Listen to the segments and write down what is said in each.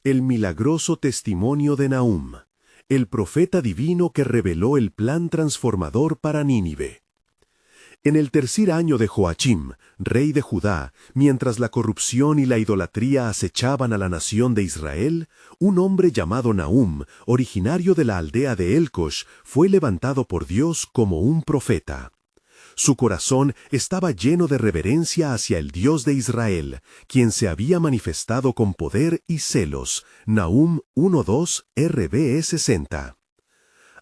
El milagroso testimonio de Nahum, el profeta divino que reveló el plan transformador para Nínive. En el tercer año de Joachim, rey de Judá, mientras la corrupción y la idolatría acechaban a la nación de Israel, un hombre llamado Nahum, originario de la aldea de Elcosh, fue levantado por Dios como un profeta. Su corazón estaba lleno de reverencia hacia el Dios de Israel, quien se había manifestado con poder y celos. Nahum 1:2 RV 60.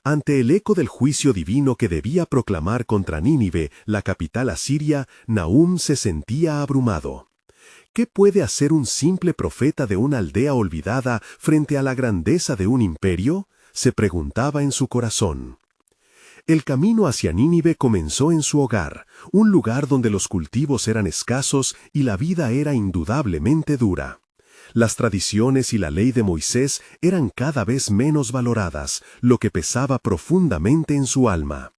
Ante el eco del juicio divino que debía proclamar contra Nínive, la capital asiria, Nahum se sentía abrumado. ¿Qué puede hacer un simple profeta de una aldea olvidada frente a la grandeza de un imperio?, se preguntaba en su corazón. El camino hacia Nínive comenzó en su hogar, un lugar donde los cultivos eran escasos y la vida era indudablemente dura. Las tradiciones y la ley de Moisés eran cada vez menos valoradas, lo que pesaba profundamente en su alma.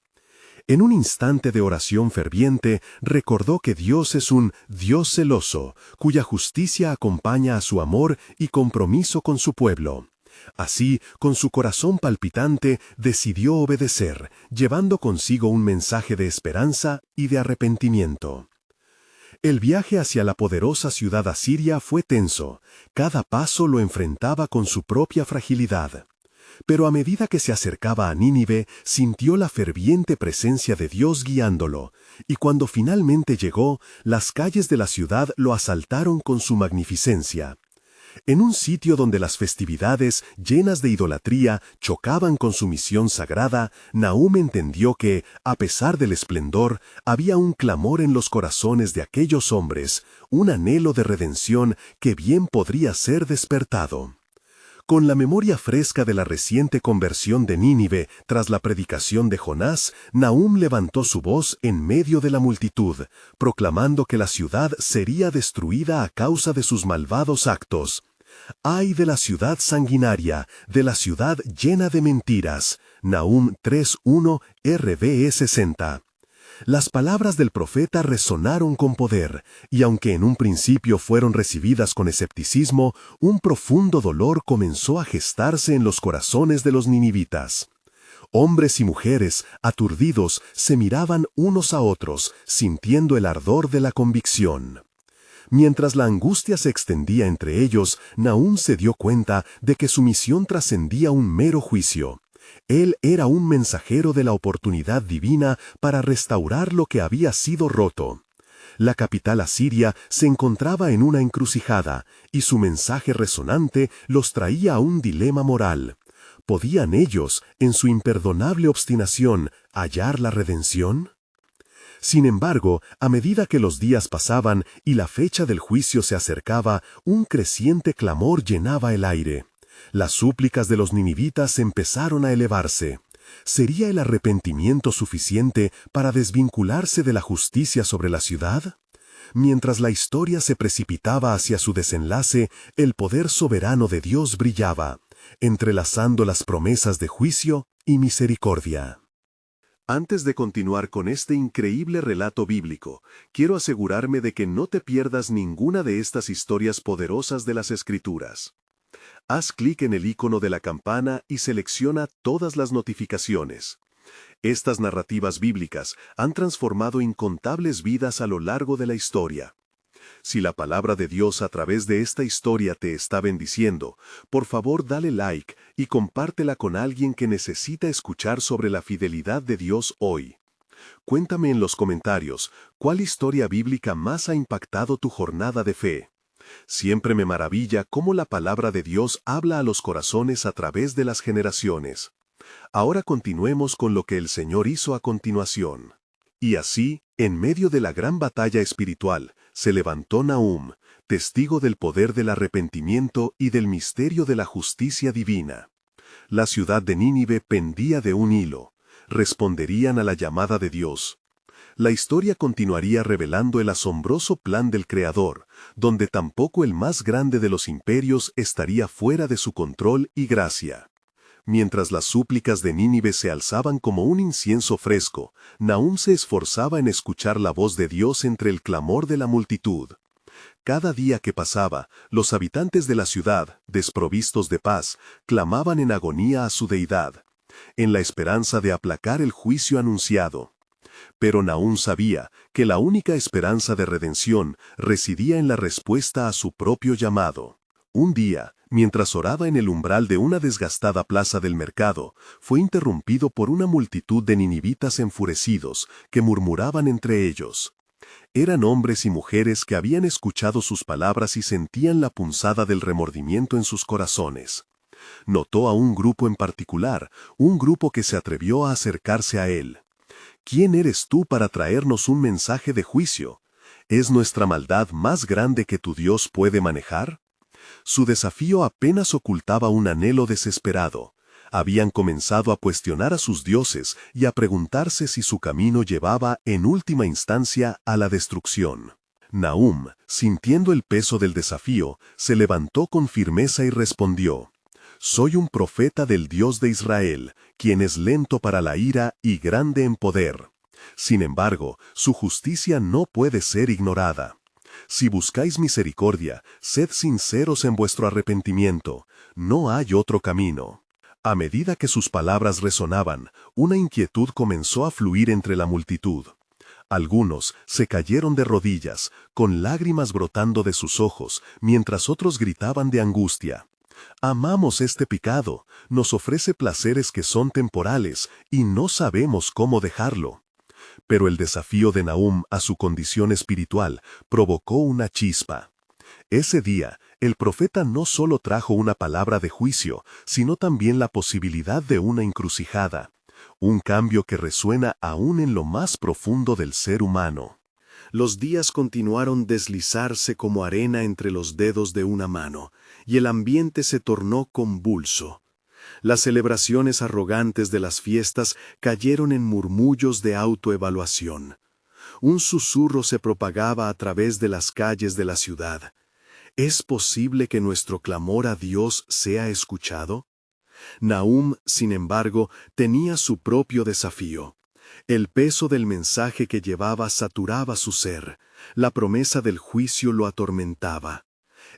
En un instante de oración ferviente, recordó que Dios es un Dios celoso, cuya justicia acompaña a su amor y compromiso con su pueblo. Así, con su corazón palpitante, decidió obedecer, llevando consigo un mensaje de esperanza y de arrepentimiento. El viaje hacia la poderosa ciudad asiria fue tenso, cada paso lo enfrentaba con su propia fragilidad. Pero a medida que se acercaba a Nínive, sintió la ferviente presencia de Dios guiándolo, y cuando finalmente llegó, las calles de la ciudad lo asaltaron con su magnificencia. En un sitio donde las festividades, llenas de idolatría, chocaban con su misión sagrada, Nahum entendió que, a pesar del esplendor, había un clamor en los corazones de aquellos hombres, un anhelo de redención que bien podría ser despertado. Con la memoria fresca de la reciente conversión de Nínive tras la predicación de Jonás, Nahum levantó su voz en medio de la multitud, proclamando que la ciudad sería destruida a causa de sus malvados actos. ¡Ay de la ciudad sanguinaria, de la ciudad llena de mentiras! Nahum 3:1 RV 60. Las palabras del profeta resonaron con poder, y aunque en un principio fueron recibidas con escepticismo, un profundo dolor comenzó a gestarse en los corazones de los ninivitas. Hombres y mujeres, aturdidos, se miraban unos a otros, sintiendo el ardor de la convicción. Mientras la angustia se extendía entre ellos, Nahum se dio cuenta de que su misión trascendía un mero juicio. Él era un mensajero de la oportunidad divina para restaurar lo que había sido roto. La capital asiria se encontraba en una encrucijada, y su mensaje resonante los traía a un dilema moral. ¿Podían ellos, en su imperdonable obstinación, hallar la redención? Sin embargo, a medida que los días pasaban y la fecha del juicio se acercaba, un creciente clamor llenaba el aire. Las súplicas de los ninivitas empezaron a elevarse. ¿Sería el arrepentimiento suficiente para desvincularse de la justicia sobre la ciudad? Mientras la historia se precipitaba hacia su desenlace, el poder soberano de Dios brillaba, entrelazando las promesas de juicio y misericordia. Antes de continuar con este increíble relato bíblico, quiero asegurarme de que no te pierdas ninguna de estas historias poderosas de las Escrituras. Haz clic en el icono de la campana y selecciona todas las notificaciones. Estas narrativas bíblicas han transformado incontables vidas a lo largo de la historia. Si la palabra de Dios a través de esta historia te está bendiciendo, por favor dale like y compártela con alguien que necesita escuchar sobre la fidelidad de Dios hoy. Cuéntame en los comentarios, ¿cuál historia bíblica más ha impactado tu jornada de fe? Siempre me maravilla cómo la palabra de Dios habla a los corazones a través de las generaciones. Ahora continuemos con lo que el Señor hizo a continuación. Y así, en medio de la gran batalla espiritual, se levantó Nahum, testigo del poder del arrepentimiento y del misterio de la justicia divina. La ciudad de Nínive pendía de un hilo. Responderían a la llamada de Dios. La historia continuaría revelando el asombroso plan del Creador, donde tampoco el más grande de los imperios estaría fuera de su control y gracia. Mientras las súplicas de Nínive se alzaban como un incienso fresco, Nahum se esforzaba en escuchar la voz de Dios entre el clamor de la multitud. Cada día que pasaba, los habitantes de la ciudad, desprovistos de paz, clamaban en agonía a su deidad, en la esperanza de aplacar el juicio anunciado. Pero Nahum sabía que la única esperanza de redención residía en la respuesta a su propio llamado. Un día, mientras oraba en el umbral de una desgastada plaza del mercado, fue interrumpido por una multitud de ninivitas enfurecidos que murmuraban entre ellos. Eran hombres y mujeres que habían escuchado sus palabras y sentían la punzada del remordimiento en sus corazones. Notó a un grupo en particular, un grupo que se atrevió a acercarse a él. ¿Quién eres tú para traernos un mensaje de juicio? ¿Es nuestra maldad más grande que tu Dios puede manejar? Su desafío apenas ocultaba un anhelo desesperado. Habían comenzado a cuestionar a sus dioses y a preguntarse si su camino llevaba, en última instancia, a la destrucción. Nahum, sintiendo el peso del desafío, se levantó con firmeza y respondió: «Soy un profeta del Dios de Israel, quien es lento para la ira y grande en poder. Sin embargo, su justicia no puede ser ignorada. Si buscáis misericordia, sed sinceros en vuestro arrepentimiento. No hay otro camino». A medida que sus palabras resonaban, una inquietud comenzó a fluir entre la multitud. Algunos se cayeron de rodillas, con lágrimas brotando de sus ojos, mientras otros gritaban de angustia: «Amamos este pecado, nos ofrece placeres que son temporales, y no sabemos cómo dejarlo». Pero el desafío de Nahum a su condición espiritual provocó una chispa. Ese día, el profeta no solo trajo una palabra de juicio, sino también la posibilidad de una encrucijada, un cambio que resuena aún en lo más profundo del ser humano. Los días continuaron deslizarse como arena entre los dedos de una mano, y el ambiente se tornó convulso. Las celebraciones arrogantes de las fiestas cayeron en murmullos de autoevaluación. Un susurro se propagaba a través de las calles de la ciudad. ¿Es posible que nuestro clamor a Dios sea escuchado? Nahum, sin embargo, tenía su propio desafío. El peso del mensaje que llevaba saturaba su ser. La promesa del juicio lo atormentaba.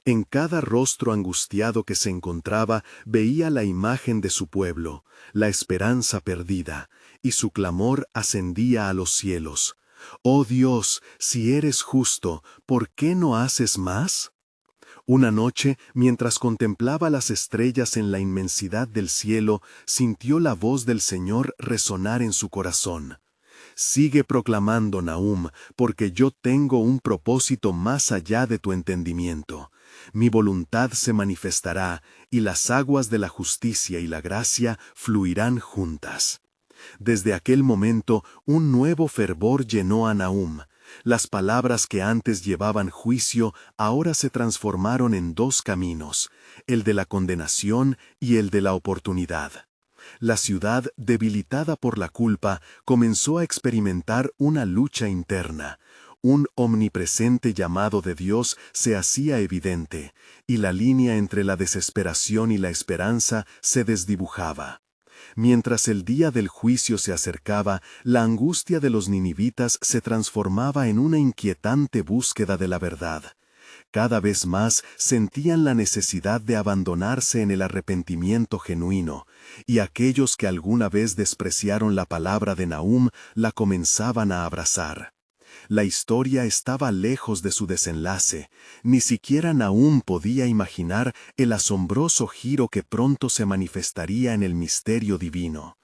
En cada rostro angustiado que se encontraba veía la imagen de su pueblo, la esperanza perdida, y su clamor ascendía a los cielos. «Oh Dios, si eres justo, ¿por qué no haces más?». Una noche, mientras contemplaba las estrellas en la inmensidad del cielo, sintió la voz del Señor resonar en su corazón. «Sigue proclamando, Nahum, porque yo tengo un propósito más allá de tu entendimiento. Mi voluntad se manifestará, y las aguas de la justicia y la gracia fluirán juntas». Desde aquel momento, un nuevo fervor llenó a Nahum. Las palabras que antes llevaban juicio ahora se transformaron en dos caminos, el de la condenación y el de la oportunidad. La ciudad, debilitada por la culpa, comenzó a experimentar una lucha interna. Un omnipresente llamado de Dios se hacía evidente, y la línea entre la desesperación y la esperanza se desdibujaba. Mientras el día del juicio se acercaba, la angustia de los ninivitas se transformaba en una inquietante búsqueda de la verdad. Cada vez más sentían la necesidad de abandonarse en el arrepentimiento genuino, y aquellos que alguna vez despreciaron la palabra de Nahum la comenzaban a abrazar. La historia estaba lejos de su desenlace. Ni siquiera Nahum podía imaginar el asombroso giro que pronto se manifestaría en el misterio divino.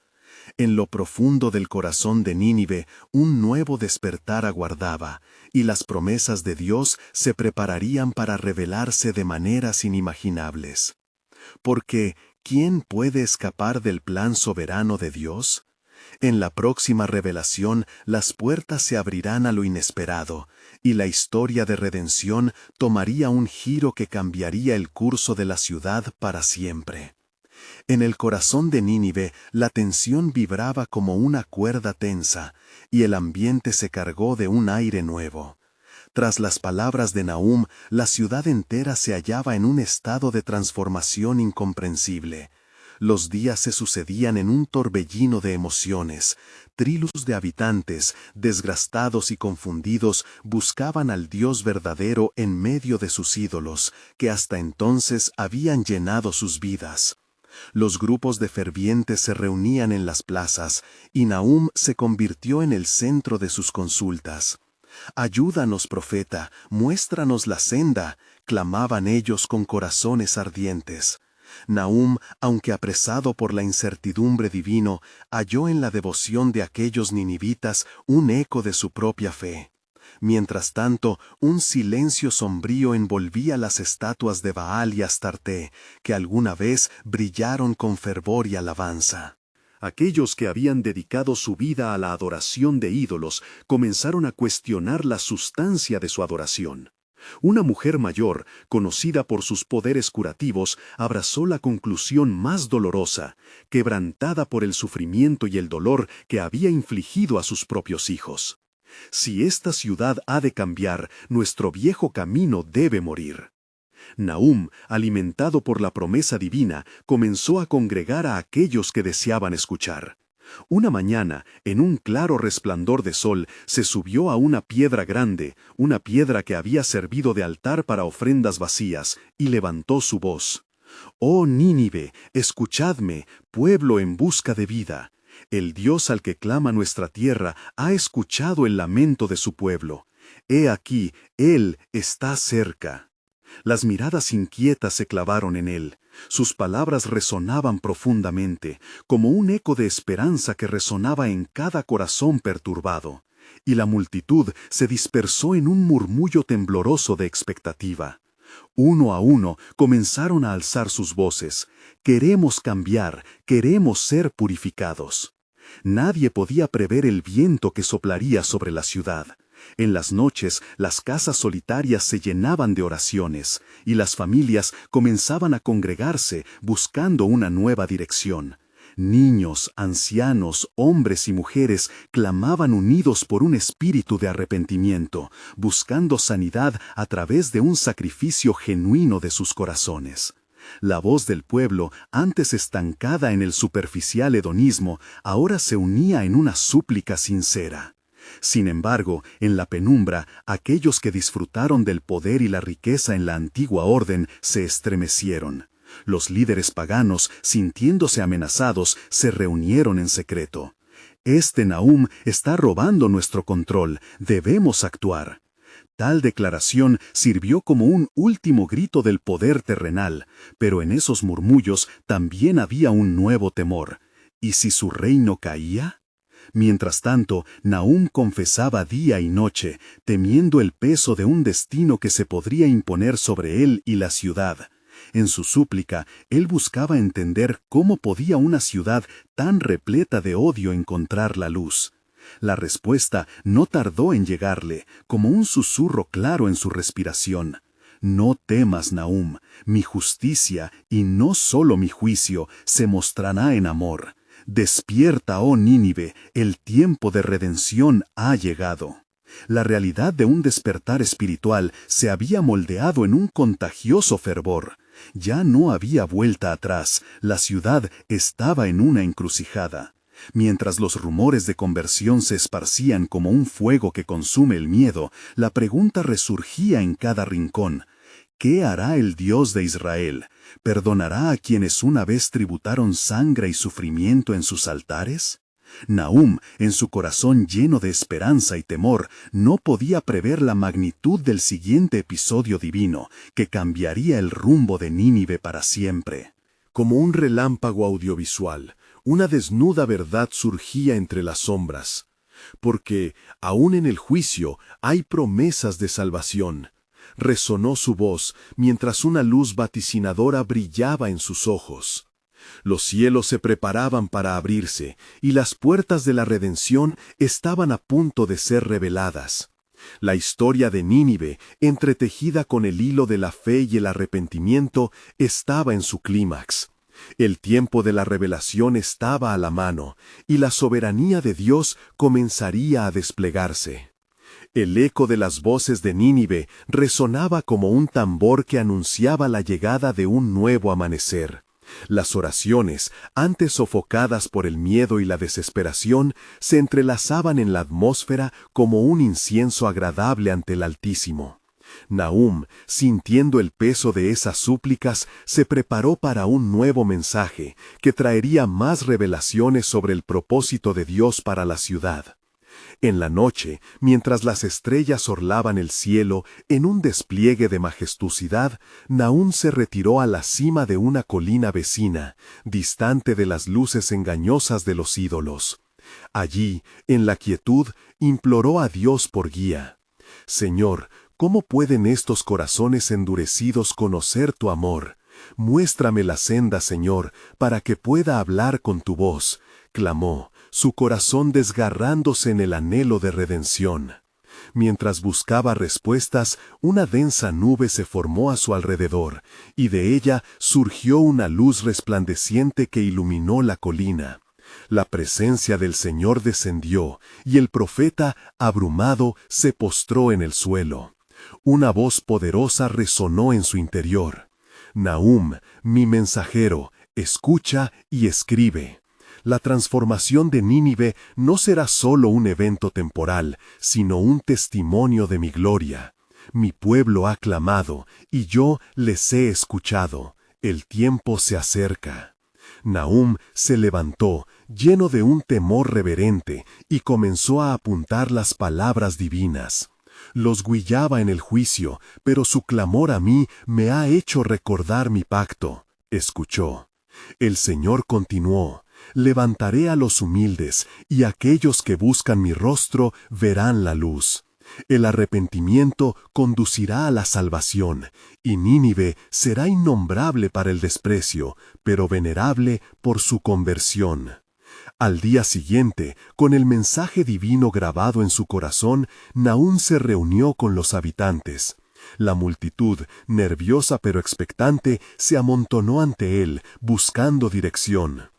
En lo profundo del corazón de Nínive, un nuevo despertar aguardaba, y las promesas de Dios se prepararían para revelarse de maneras inimaginables. Porque, ¿quién puede escapar del plan soberano de Dios? En la próxima revelación, las puertas se abrirán a lo inesperado, y la historia de redención tomaría un giro que cambiaría el curso de la ciudad para siempre. En el corazón de Nínive, la tensión vibraba como una cuerda tensa, y el ambiente se cargó de un aire nuevo. Tras las palabras de Nahum, la ciudad entera se hallaba en un estado de transformación incomprensible. Los días se sucedían en un torbellino de emociones. Trilus de habitantes, desgastados y confundidos, buscaban al Dios verdadero en medio de sus ídolos, que hasta entonces habían llenado sus vidas. Los grupos de fervientes se reunían en las plazas, y Nahum se convirtió en el centro de sus consultas. «Ayúdanos, profeta, muéstranos la senda», clamaban ellos con corazones ardientes. Nahum, aunque apresado por la incertidumbre divino, halló en la devoción de aquellos ninivitas un eco de su propia fe. Mientras tanto, un silencio sombrío envolvía las estatuas de Baal y Astarté, que alguna vez brillaron con fervor y alabanza. Aquellos que habían dedicado su vida a la adoración de ídolos comenzaron a cuestionar la sustancia de su adoración. Una mujer mayor, conocida por sus poderes curativos, abrazó la conclusión más dolorosa, quebrantada por el sufrimiento y el dolor que había infligido a sus propios hijos. «Si esta ciudad ha de cambiar, nuestro viejo camino debe morir». Nahum, alimentado por la promesa divina, comenzó a congregar a aquellos que deseaban escuchar. Una mañana, en un claro resplandor de sol, se subió a una piedra grande, una piedra que había servido de altar para ofrendas vacías, y levantó su voz. «Oh Nínive, escuchadme, pueblo en busca de vida. El Dios al que clama nuestra tierra ha escuchado el lamento de su pueblo. He aquí, Él está cerca». Las miradas inquietas se clavaron en él. Sus palabras resonaban profundamente, como un eco de esperanza que resonaba en cada corazón perturbado. Y la multitud se dispersó en un murmullo tembloroso de expectativa. Uno a uno comenzaron a alzar sus voces. «Queremos cambiar, queremos ser purificados». Nadie podía prever el viento que soplaría sobre la ciudad. En las noches, las casas solitarias se llenaban de oraciones, y las familias comenzaban a congregarse buscando una nueva dirección. Niños, ancianos, hombres y mujeres clamaban unidos por un espíritu de arrepentimiento, buscando sanidad a través de un sacrificio genuino de sus corazones. La voz del pueblo, antes estancada en el superficial hedonismo, ahora se unía en una súplica sincera. Sin embargo, en la penumbra, aquellos que disfrutaron del poder y la riqueza en la antigua orden se estremecieron. Los líderes paganos, sintiéndose amenazados, se reunieron en secreto. «Este Nahum está robando nuestro control, debemos actuar». Tal declaración sirvió como un último grito del poder terrenal, pero en esos murmullos también había un nuevo temor. ¿Y si su reino caía? Mientras tanto, Nahum confesaba día y noche, temiendo el peso de un destino que se podría imponer sobre él y la ciudad. En su súplica, él buscaba entender cómo podía una ciudad tan repleta de odio encontrar la luz. La respuesta no tardó en llegarle, como un susurro claro en su respiración. «No temas, Nahum, mi justicia, y no solo mi juicio, se mostrará en amor. Despierta, oh Nínive, el tiempo de redención ha llegado». La realidad de un despertar espiritual se había moldeado en un contagioso fervor. Ya no había vuelta atrás, la ciudad estaba en una encrucijada. Mientras los rumores de conversión se esparcían como un fuego que consume el miedo, la pregunta resurgía en cada rincón. ¿Qué hará el Dios de Israel? ¿Perdonará a quienes una vez tributaron sangre y sufrimiento en sus altares? Nahum, en su corazón lleno de esperanza y temor, no podía prever la magnitud del siguiente episodio divino, que cambiaría el rumbo de Nínive para siempre. Como un relámpago audiovisual, una desnuda verdad surgía entre las sombras. Porque, aún en el juicio, hay promesas de salvación. Resonó su voz, mientras una luz vaticinadora brillaba en sus ojos. Los cielos se preparaban para abrirse, y las puertas de la redención estaban a punto de ser reveladas. La historia de Nínive, entretejida con el hilo de la fe y el arrepentimiento, estaba en su clímax. El tiempo de la revelación estaba a la mano, y la soberanía de Dios comenzaría a desplegarse. El eco de las voces de Nínive resonaba como un tambor que anunciaba la llegada de un nuevo amanecer. Las oraciones, antes sofocadas por el miedo y la desesperación, se entrelazaban en la atmósfera como un incienso agradable ante el Altísimo. Nahum, sintiendo el peso de esas súplicas, se preparó para un nuevo mensaje que traería más revelaciones sobre el propósito de Dios para la ciudad. En la noche, mientras las estrellas orlaban el cielo en un despliegue de majestuosidad, Nahum se retiró a la cima de una colina vecina, distante de las luces engañosas de los ídolos. Allí, en la quietud, imploró a Dios por guía. Señor, ¿cómo pueden estos corazones endurecidos conocer tu amor? Muéstrame la senda, Señor, para que pueda hablar con tu voz, clamó, su corazón desgarrándose en el anhelo de redención. Mientras buscaba respuestas, una densa nube se formó a su alrededor, y de ella surgió una luz resplandeciente que iluminó la colina. La presencia del Señor descendió, y el profeta, abrumado, se postró en el suelo. Una voz poderosa resonó en su interior. Nahum, mi mensajero, escucha y escribe. La transformación de Nínive no será solo un evento temporal, sino un testimonio de mi gloria. Mi pueblo ha clamado, y yo les he escuchado. El tiempo se acerca. Nahum se levantó, lleno de un temor reverente, y comenzó a apuntar las palabras divinas. Los huillaba en el juicio, pero su clamor a mí me ha hecho recordar mi pacto. Escuchó. El Señor continuó. Levantaré a los humildes, y aquellos que buscan mi rostro verán la luz. El arrepentimiento conducirá a la salvación, y Nínive será innombrable para el desprecio, pero venerable por su conversión. Al día siguiente, con el mensaje divino grabado en su corazón, Nahum se reunió con los habitantes. La multitud, nerviosa pero expectante, se amontonó ante él, buscando dirección.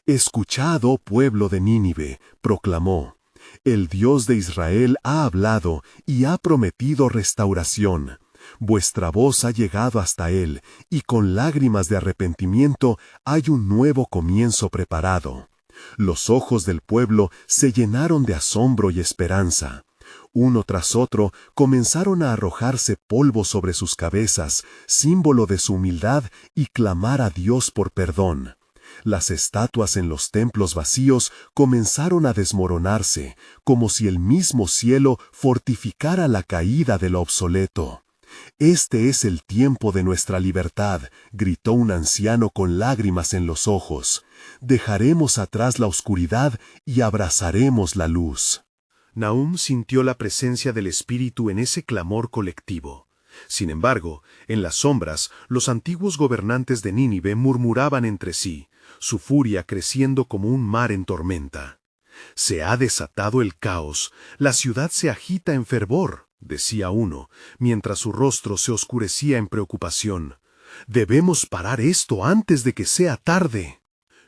«Escuchad, oh pueblo de Nínive», proclamó. «El Dios de Israel ha hablado y ha prometido restauración. Vuestra voz ha llegado hasta él, y con lágrimas de arrepentimiento hay un nuevo comienzo preparado». Los ojos del pueblo se llenaron de asombro y esperanza. Uno tras otro comenzaron a arrojarse polvo sobre sus cabezas, símbolo de su humildad, y clamar a Dios por perdón. Las estatuas en los templos vacíos comenzaron a desmoronarse, como si el mismo cielo fortificara la caída de lo obsoleto. «Este es el tiempo de nuestra libertad», gritó un anciano con lágrimas en los ojos. «Dejaremos atrás la oscuridad y abrazaremos la luz». Nahum sintió la presencia del Espíritu en ese clamor colectivo. Sin embargo, en las sombras, los antiguos gobernantes de Nínive murmuraban entre sí, su furia creciendo como un mar en tormenta. «Se ha desatado el caos, la ciudad se agita en fervor», decía uno, mientras su rostro se oscurecía en preocupación. «Debemos parar esto antes de que sea tarde».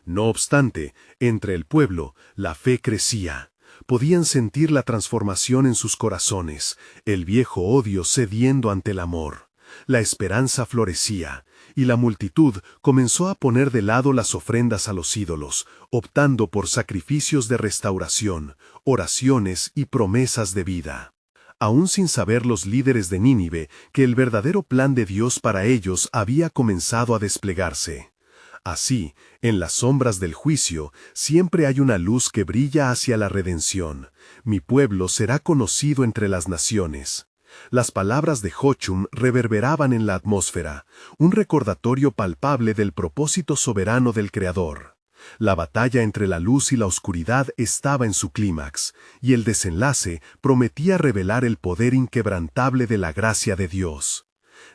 No obstante, entre el pueblo, la fe crecía. Podían sentir la transformación en sus corazones, el viejo odio cediendo ante el amor. La esperanza florecía, y la multitud comenzó a poner de lado las ofrendas a los ídolos, optando por sacrificios de restauración, oraciones y promesas de vida. Aún sin saber los líderes de Nínive que el verdadero plan de Dios para ellos había comenzado a desplegarse. Así, en las sombras del juicio, siempre hay una luz que brilla hacia la redención. Mi pueblo será conocido entre las naciones. Las palabras de Jochum reverberaban en la atmósfera, un recordatorio palpable del propósito soberano del Creador. La batalla entre la luz y la oscuridad estaba en su clímax, y el desenlace prometía revelar el poder inquebrantable de la gracia de Dios.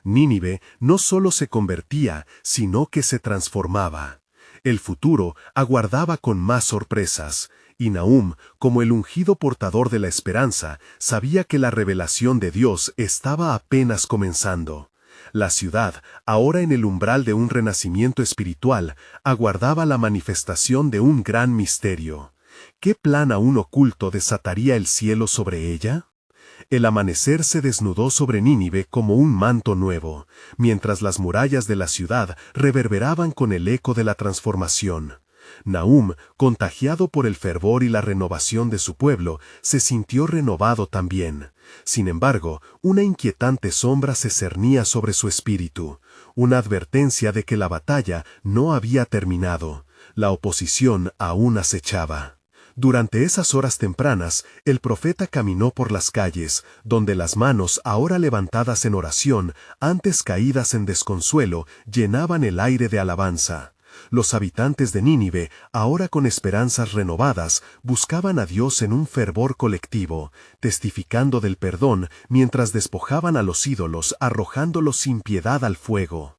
Nínive no solo se convertía, sino que se transformaba. El futuro aguardaba con más sorpresas, y Nahum, como el ungido portador de la esperanza, sabía que la revelación de Dios estaba apenas comenzando. La ciudad, ahora en el umbral de un renacimiento espiritual, aguardaba la manifestación de un gran misterio. ¿Qué plan aún oculto desataría el cielo sobre ella? El amanecer se desnudó sobre Nínive como un manto nuevo, mientras las murallas de la ciudad reverberaban con el eco de la transformación. Nahum, contagiado por el fervor y la renovación de su pueblo, se sintió renovado también. Sin embargo, una inquietante sombra se cernía sobre su espíritu, una advertencia de que la batalla no había terminado. La oposición aún acechaba. Durante esas horas tempranas, el profeta caminó por las calles, donde las manos, ahora levantadas en oración, antes caídas en desconsuelo, llenaban el aire de alabanza. Los habitantes de Nínive, ahora con esperanzas renovadas, buscaban a Dios en un fervor colectivo, testificando del perdón mientras despojaban a los ídolos, arrojándolos sin piedad al fuego.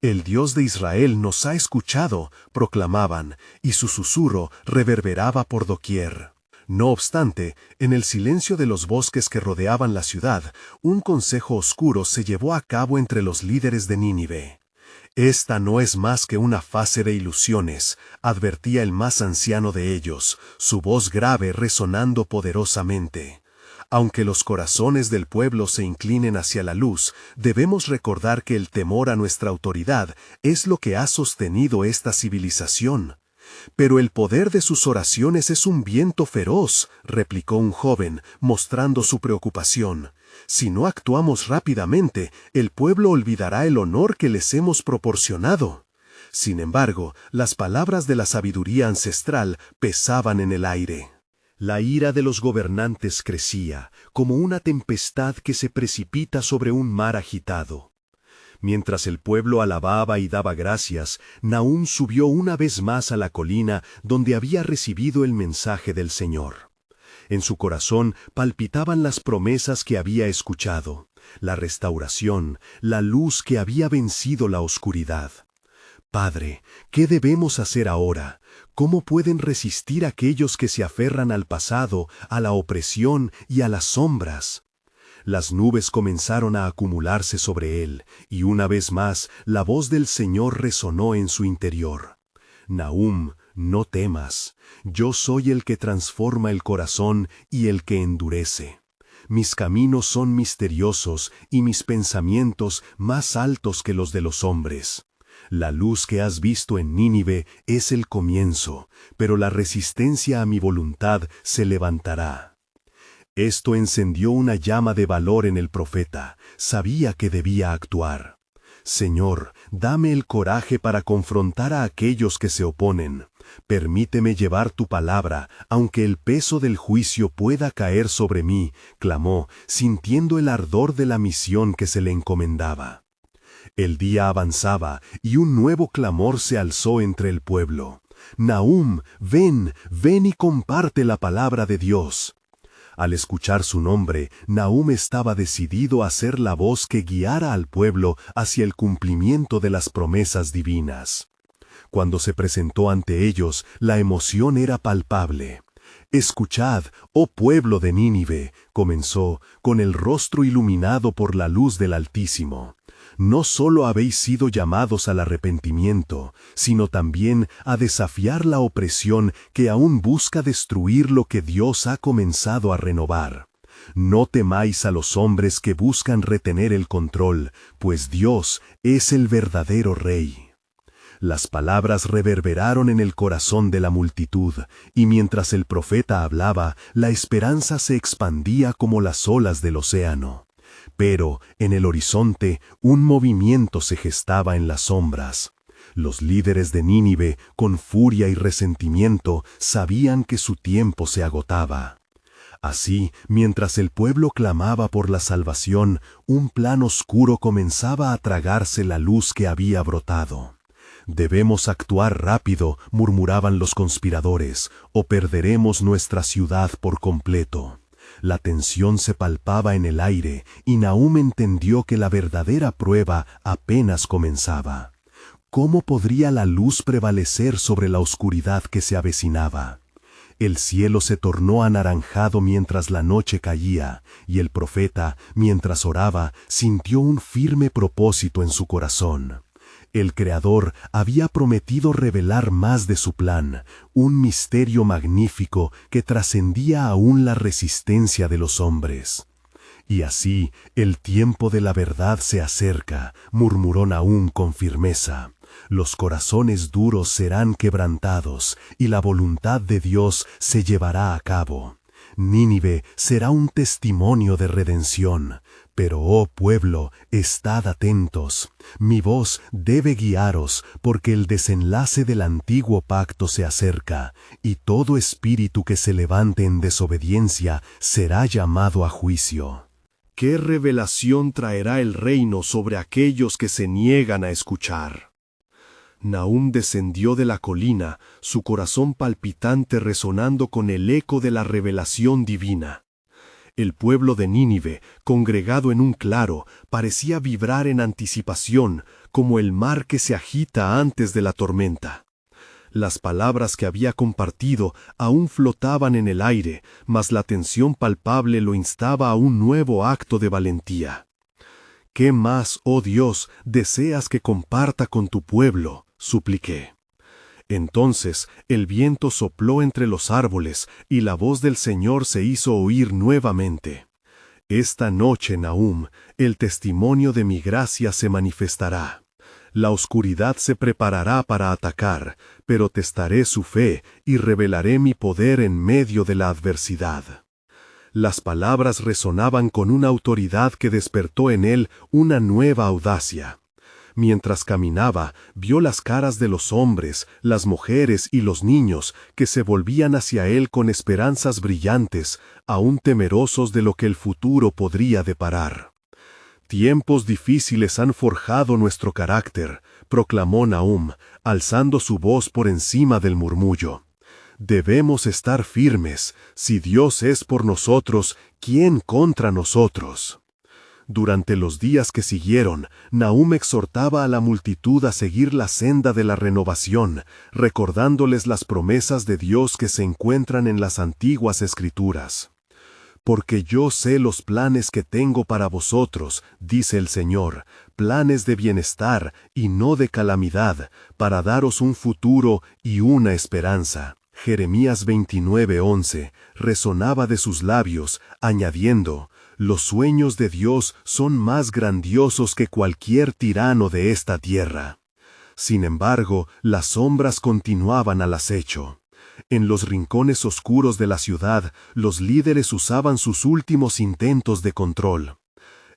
El Dios de Israel nos ha escuchado, proclamaban, y su susurro reverberaba por doquier. No obstante, en el silencio de los bosques que rodeaban la ciudad, un consejo oscuro se llevó a cabo entre los líderes de Nínive. Esta no es más que una fase de ilusiones, advertía el más anciano de ellos, su voz grave resonando poderosamente. Aunque los corazones del pueblo se inclinen hacia la luz, debemos recordar que el temor a nuestra autoridad es lo que ha sostenido esta civilización. Pero el poder de sus oraciones es un viento feroz, replicó un joven, mostrando su preocupación. Si no actuamos rápidamente, el pueblo olvidará el honor que les hemos proporcionado. Sin embargo, las palabras de la sabiduría ancestral pesaban en el aire. La ira de los gobernantes crecía, como una tempestad que se precipita sobre un mar agitado. Mientras el pueblo alababa y daba gracias, Nahum subió una vez más a la colina donde había recibido el mensaje del Señor. En su corazón palpitaban las promesas que había escuchado, la restauración, la luz que había vencido la oscuridad. Padre, ¿qué debemos hacer ahora? ¿Cómo pueden resistir aquellos que se aferran al pasado, a la opresión y a las sombras? Las nubes comenzaron a acumularse sobre él, y una vez más la voz del Señor resonó en su interior. Nahum, no temas, yo soy el que transforma el corazón y el que endurece. Mis caminos son misteriosos y mis pensamientos más altos que los de los hombres. La luz que has visto en Nínive es el comienzo, pero la resistencia a mi voluntad se levantará. Esto encendió una llama de valor en el profeta, sabía que debía actuar. Señor, dame el coraje para confrontar a aquellos que se oponen. Permíteme llevar tu palabra, aunque el peso del juicio pueda caer sobre mí, clamó, sintiendo el ardor de la misión que se le encomendaba. El día avanzaba y un nuevo clamor se alzó entre el pueblo. Nahum, ven y comparte la palabra de Dios. Al escuchar su nombre, Nahum estaba decidido a ser la voz que guiara al pueblo hacia el cumplimiento de las promesas divinas. Cuando se presentó ante ellos, la emoción era palpable. «Escuchad, oh pueblo de Nínive», comenzó, con el rostro iluminado por la luz del Altísimo. «No solo habéis sido llamados al arrepentimiento, sino también a desafiar la opresión que aún busca destruir lo que Dios ha comenzado a renovar. No temáis a los hombres que buscan retener el control, pues Dios es el verdadero Rey». Las palabras reverberaron en el corazón de la multitud, y mientras el profeta hablaba, la esperanza se expandía como las olas del océano. Pero, en el horizonte, un movimiento se gestaba en las sombras. Los líderes de Nínive, con furia y resentimiento, sabían que su tiempo se agotaba. Así, mientras el pueblo clamaba por la salvación, un plan oscuro comenzaba a tragarse la luz que había brotado. «Debemos actuar rápido», murmuraban los conspiradores, «o perderemos nuestra ciudad por completo». La tensión se palpaba en el aire, y Nahum entendió que la verdadera prueba apenas comenzaba. ¿Cómo podría la luz prevalecer sobre la oscuridad que se avecinaba? El cielo se tornó anaranjado mientras la noche caía, y el profeta, mientras oraba, sintió un firme propósito en su corazón. El Creador había prometido revelar más de su plan, un misterio magnífico que trascendía aún la resistencia de los hombres. Y así, el tiempo de la verdad se acerca, murmuró Nahum con firmeza. Los corazones duros serán quebrantados, y la voluntad de Dios se llevará a cabo. Nínive será un testimonio de redención. Pero, oh pueblo, estad atentos. Mi voz debe guiaros, porque el desenlace del antiguo pacto se acerca, y todo espíritu que se levante en desobediencia será llamado a juicio. ¿Qué revelación traerá el reino sobre aquellos que se niegan a escuchar? Nahum descendió de la colina, su corazón palpitante resonando con el eco de la revelación divina. El pueblo de Nínive, congregado en un claro, parecía vibrar en anticipación, como el mar que se agita antes de la tormenta. Las palabras que había compartido aún flotaban en el aire, mas la tensión palpable lo instaba a un nuevo acto de valentía. ¿Qué más, oh Dios, deseas que comparta con tu pueblo?, supliqué. Entonces el viento sopló entre los árboles, y la voz del Señor se hizo oír nuevamente. Esta noche, Nahum, el testimonio de mi gracia se manifestará. La oscuridad se preparará para atacar, pero testaré su fe y revelaré mi poder en medio de la adversidad. Las palabras resonaban con una autoridad que despertó en él una nueva audacia. Mientras caminaba, vio las caras de los hombres, las mujeres y los niños que se volvían hacia él con esperanzas brillantes, aún temerosos de lo que el futuro podría deparar. Tiempos difíciles han forjado nuestro carácter, proclamó Nahum, alzando su voz por encima del murmullo. Debemos estar firmes. Si Dios es por nosotros, ¿quién contra nosotros? Durante los días que siguieron, Nahum exhortaba a la multitud a seguir la senda de la renovación, recordándoles las promesas de Dios que se encuentran en las antiguas Escrituras. Porque yo sé los planes que tengo para vosotros, dice el Señor, planes de bienestar y no de calamidad, para daros un futuro y una esperanza. Jeremías 29:11 resonaba de sus labios, añadiendo: los sueños de Dios son más grandiosos que cualquier tirano de esta tierra. Sin embargo, las sombras continuaban al acecho. En los rincones oscuros de la ciudad, los líderes usaban sus últimos intentos de control.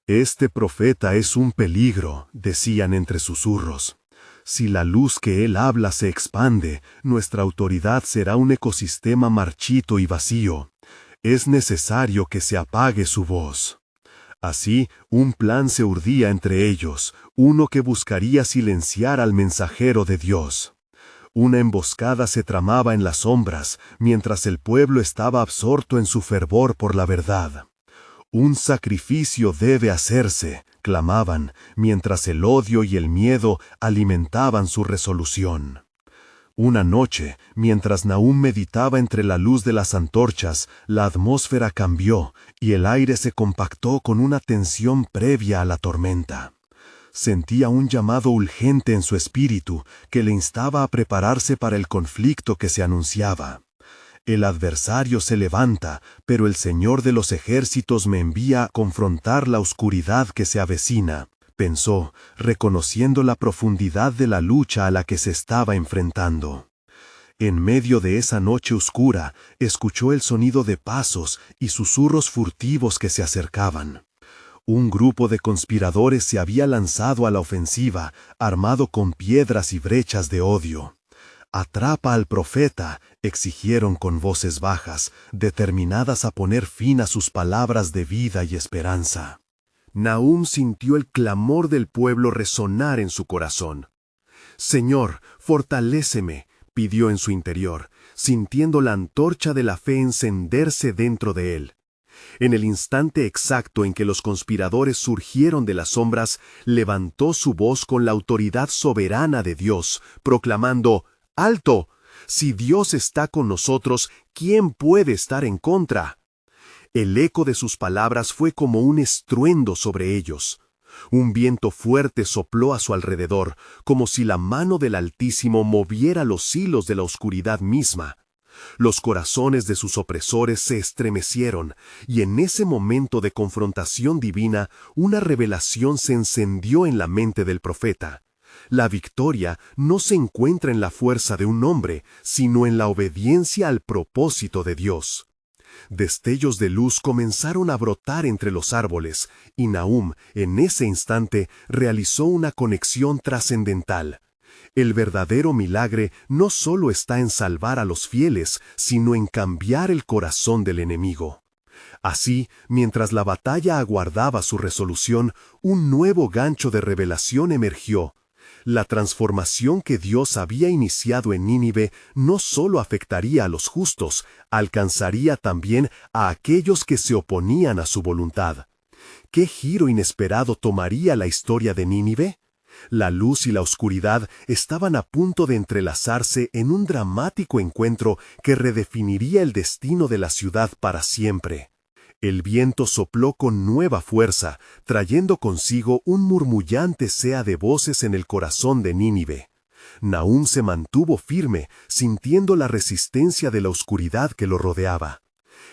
Este profeta es un peligro, decían entre susurros. Si la luz que él habla se expande, nuestra autoridad será un ecosistema marchito y vacío. Es necesario que se apague su voz. Así, un plan se urdía entre ellos, uno que buscaría silenciar al mensajero de Dios. Una emboscada se tramaba en las sombras, mientras el pueblo estaba absorto en su fervor por la verdad. Un sacrificio debe hacerse, clamaban, mientras el odio y el miedo alimentaban su resolución. Una noche, mientras Nahum meditaba entre la luz de las antorchas, la atmósfera cambió y el aire se compactó con una tensión previa a la tormenta. Sentía un llamado urgente en su espíritu que le instaba a prepararse para el conflicto que se anunciaba. El adversario se levanta, pero el Señor de los ejércitos me envía a confrontar la oscuridad que se avecina, pensó, reconociendo la profundidad de la lucha a la que se estaba enfrentando. En medio de esa noche oscura, escuchó el sonido de pasos y susurros furtivos que se acercaban. Un grupo de conspiradores se había lanzado a la ofensiva, armado con piedras y brechas de odio. «Atrapa al profeta», exigieron con voces bajas, determinadas a poner fin a sus palabras de vida y esperanza. Nahum sintió el clamor del pueblo resonar en su corazón. «Señor, fortaléceme», pidió en su interior, sintiendo la antorcha de la fe encenderse dentro de él. En el instante exacto en que los conspiradores surgieron de las sombras, levantó su voz con la autoridad soberana de Dios, proclamando: «¡Alto! Si Dios está con nosotros, ¿quién puede estar en contra?». El eco de sus palabras fue como un estruendo sobre ellos. Un viento fuerte sopló a su alrededor, como si la mano del Altísimo moviera los hilos de la oscuridad misma. Los corazones de sus opresores se estremecieron, y en ese momento de confrontación divina, una revelación se encendió en la mente del profeta. La victoria no se encuentra en la fuerza de un hombre, sino en la obediencia al propósito de Dios. Destellos de luz comenzaron a brotar entre los árboles, y Nahum, en ese instante, realizó una conexión trascendental. El verdadero milagre no solo está en salvar a los fieles, sino en cambiar el corazón del enemigo. Así, mientras la batalla aguardaba su resolución, un nuevo gancho de revelación emergió. La transformación que Dios había iniciado en Nínive no solo afectaría a los justos, alcanzaría también a aquellos que se oponían a su voluntad. ¿Qué giro inesperado tomaría la historia de Nínive? La luz y la oscuridad estaban a punto de entrelazarse en un dramático encuentro que redefiniría el destino de la ciudad para siempre. El viento sopló con nueva fuerza, trayendo consigo un murmullante sea de voces en el corazón de Nínive. Nahum se mantuvo firme, sintiendo la resistencia de la oscuridad que lo rodeaba.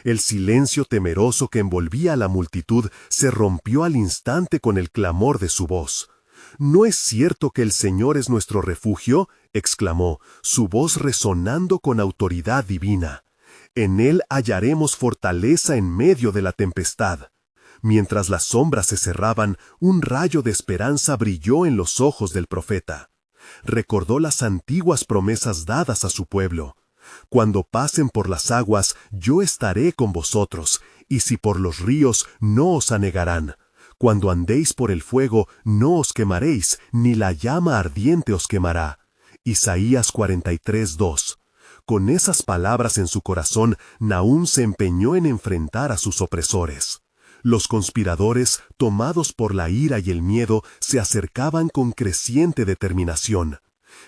El silencio temeroso que envolvía a la multitud se rompió al instante con el clamor de su voz. «¿No es cierto que el Señor es nuestro refugio?», exclamó, su voz resonando con autoridad divina. «En Él hallaremos fortaleza en medio de la tempestad». Mientras las sombras se cerraban, un rayo de esperanza brilló en los ojos del profeta. Recordó las antiguas promesas dadas a su pueblo. «Cuando pasen por las aguas, yo estaré con vosotros, y si por los ríos, no os anegarán. Cuando andéis por el fuego, no os quemaréis, ni la llama ardiente os quemará». Isaías 43:2. Con esas palabras en su corazón, Nahum se empeñó en enfrentar a sus opresores. Los conspiradores, tomados por la ira y el miedo, se acercaban con creciente determinación.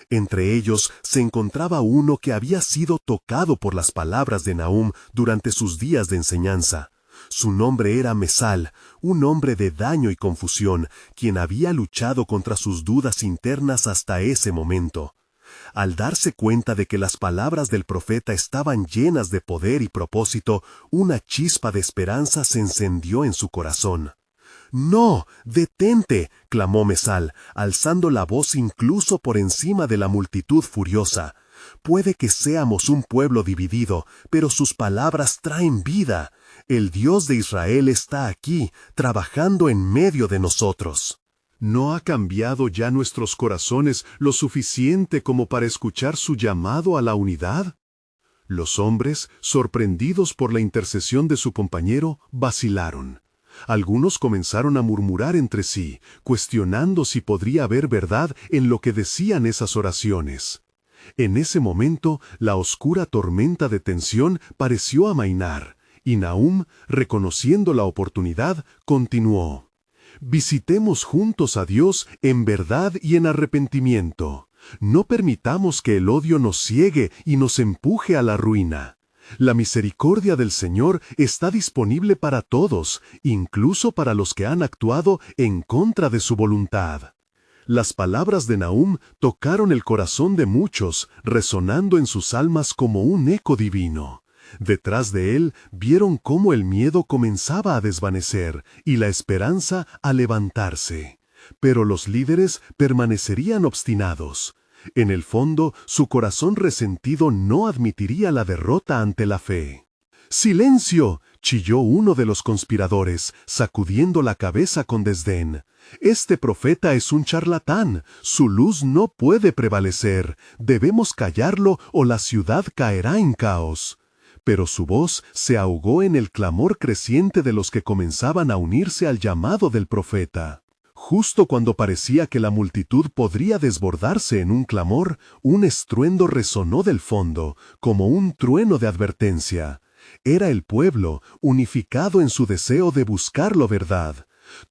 Entre ellos se encontraba uno que había sido tocado por las palabras de Nahum durante sus días de enseñanza. Su nombre era Mesal, un hombre de daño y confusión, quien había luchado contra sus dudas internas hasta ese momento. Al darse cuenta de que las palabras del profeta estaban llenas de poder y propósito, una chispa de esperanza se encendió en su corazón. «¡No! ¡Detente!», clamó Mesal, alzando la voz incluso por encima de la multitud furiosa. «Puede que seamos un pueblo dividido, pero sus palabras traen vida. El Dios de Israel está aquí, trabajando en medio de nosotros». ¿No ha cambiado ya nuestros corazones lo suficiente como para escuchar su llamado a la unidad? Los hombres, sorprendidos por la intercesión de su compañero, vacilaron. Algunos comenzaron a murmurar entre sí, cuestionando si podría haber verdad en lo que decían esas oraciones. En ese momento, la oscura tormenta de tensión pareció amainar, y Nahum, reconociendo la oportunidad, continuó. «Visitemos juntos a Dios en verdad y en arrepentimiento. No permitamos que el odio nos ciegue y nos empuje a la ruina. La misericordia del Señor está disponible para todos, incluso para los que han actuado en contra de su voluntad». Las palabras de Nahum tocaron el corazón de muchos, resonando en sus almas como un eco divino. Detrás de él vieron cómo el miedo comenzaba a desvanecer y la esperanza a levantarse. Pero los líderes permanecerían obstinados. En el fondo, su corazón resentido no admitiría la derrota ante la fe. «¡Silencio!», chilló uno de los conspiradores, sacudiendo la cabeza con desdén. «Este profeta es un charlatán. Su luz no puede prevalecer. Debemos callarlo o la ciudad caerá en caos». Pero su voz se ahogó en el clamor creciente de los que comenzaban a unirse al llamado del profeta. Justo cuando parecía que la multitud podría desbordarse en un clamor, un estruendo resonó del fondo, como un trueno de advertencia. Era el pueblo, unificado en su deseo de buscar la verdad.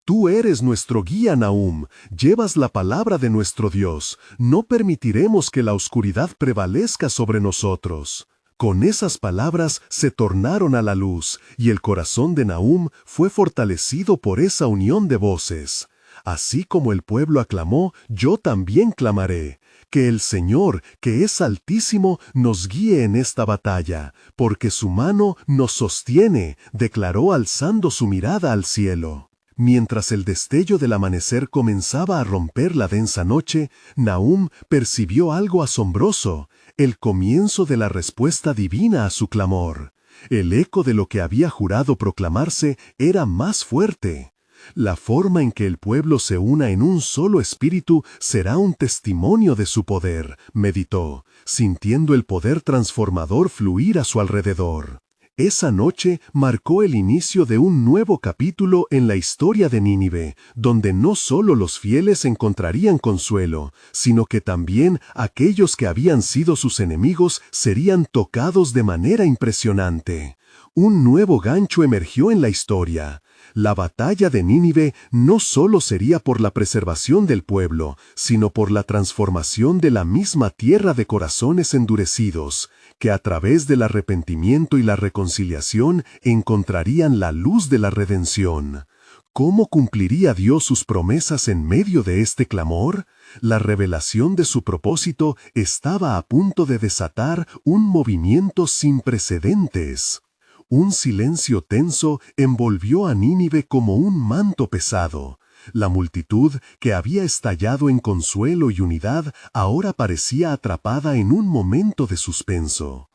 «Tú eres nuestro guía, Nahum, llevas la palabra de nuestro Dios. No permitiremos que la oscuridad prevalezca sobre nosotros». Con esas palabras se tornaron a la luz, y el corazón de Nahum fue fortalecido por esa unión de voces. «Así como el pueblo aclamó, yo también clamaré. Que el Señor, que es altísimo, nos guíe en esta batalla, porque su mano nos sostiene, declaró alzando su mirada al cielo. Mientras el destello del amanecer comenzaba a romper la densa noche, Nahum percibió algo asombroso, el comienzo de la respuesta divina a su clamor. El eco de lo que había jurado proclamarse era más fuerte. La forma en que el pueblo se una en un solo espíritu será un testimonio de su poder, meditó, sintiendo el poder transformador fluir a su alrededor. Esa noche marcó el inicio de un nuevo capítulo en la historia de Nínive, donde no solo los fieles encontrarían consuelo, sino que también aquellos que habían sido sus enemigos serían tocados de manera impresionante. Un nuevo gancho emergió en la historia. La batalla de Nínive no solo sería por la preservación del pueblo, sino por la transformación de la misma tierra de corazones endurecidos, que a través del arrepentimiento y la reconciliación encontrarían la luz de la redención. ¿Cómo cumpliría Dios sus promesas en medio de este clamor? La revelación de su propósito estaba a punto de desatar un movimiento sin precedentes. Un silencio tenso envolvió a Nínive como un manto pesado. La multitud, que había estallado en consuelo y unidad, ahora parecía atrapada en un momento de suspenso.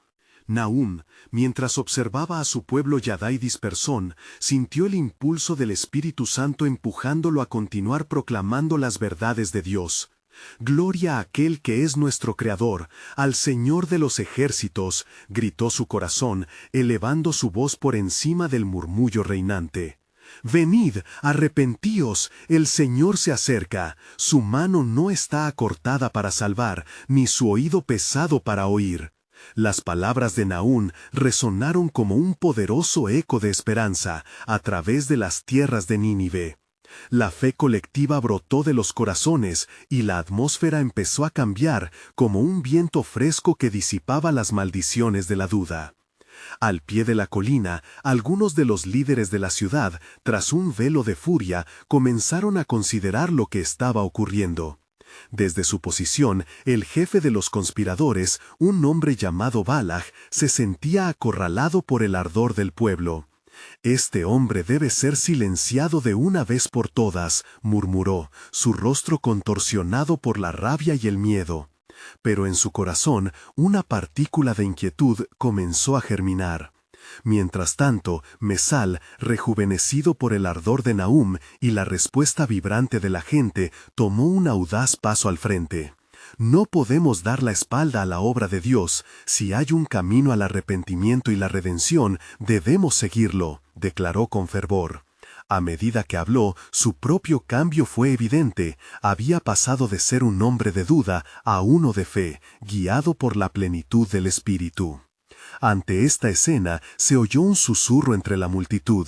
Nahum, mientras observaba a su pueblo Yadai dispersón, sintió el impulso del Espíritu Santo empujándolo a continuar proclamando las verdades de Dios. «Gloria a aquel que es nuestro Creador, al Señor de los ejércitos», gritó su corazón, elevando su voz por encima del murmullo reinante. «Venid, arrepentíos, el Señor se acerca, su mano no está acortada para salvar, ni su oído pesado para oír». Las palabras de Nahum resonaron como un poderoso eco de esperanza a través de las tierras de Nínive. La fe colectiva brotó de los corazones y la atmósfera empezó a cambiar como un viento fresco que disipaba las maldiciones de la duda. Al pie de la colina, algunos de los líderes de la ciudad, tras un velo de furia, comenzaron a considerar lo que estaba ocurriendo. Desde su posición, el jefe de los conspiradores, un hombre llamado Balaj, se sentía acorralado por el ardor del pueblo. «Este hombre debe ser silenciado de una vez por todas», murmuró, su rostro contorsionado por la rabia y el miedo. Pero en su corazón, una partícula de inquietud comenzó a germinar. Mientras tanto, Mesal, rejuvenecido por el ardor de Nahum y la respuesta vibrante de la gente, tomó un audaz paso al frente. «No podemos dar la espalda a la obra de Dios. Si hay un camino al arrepentimiento y la redención, debemos seguirlo», declaró con fervor. A medida que habló, su propio cambio fue evidente. Había pasado de ser un hombre de duda a uno de fe, guiado por la plenitud del Espíritu. Ante esta escena se oyó un susurro entre la multitud.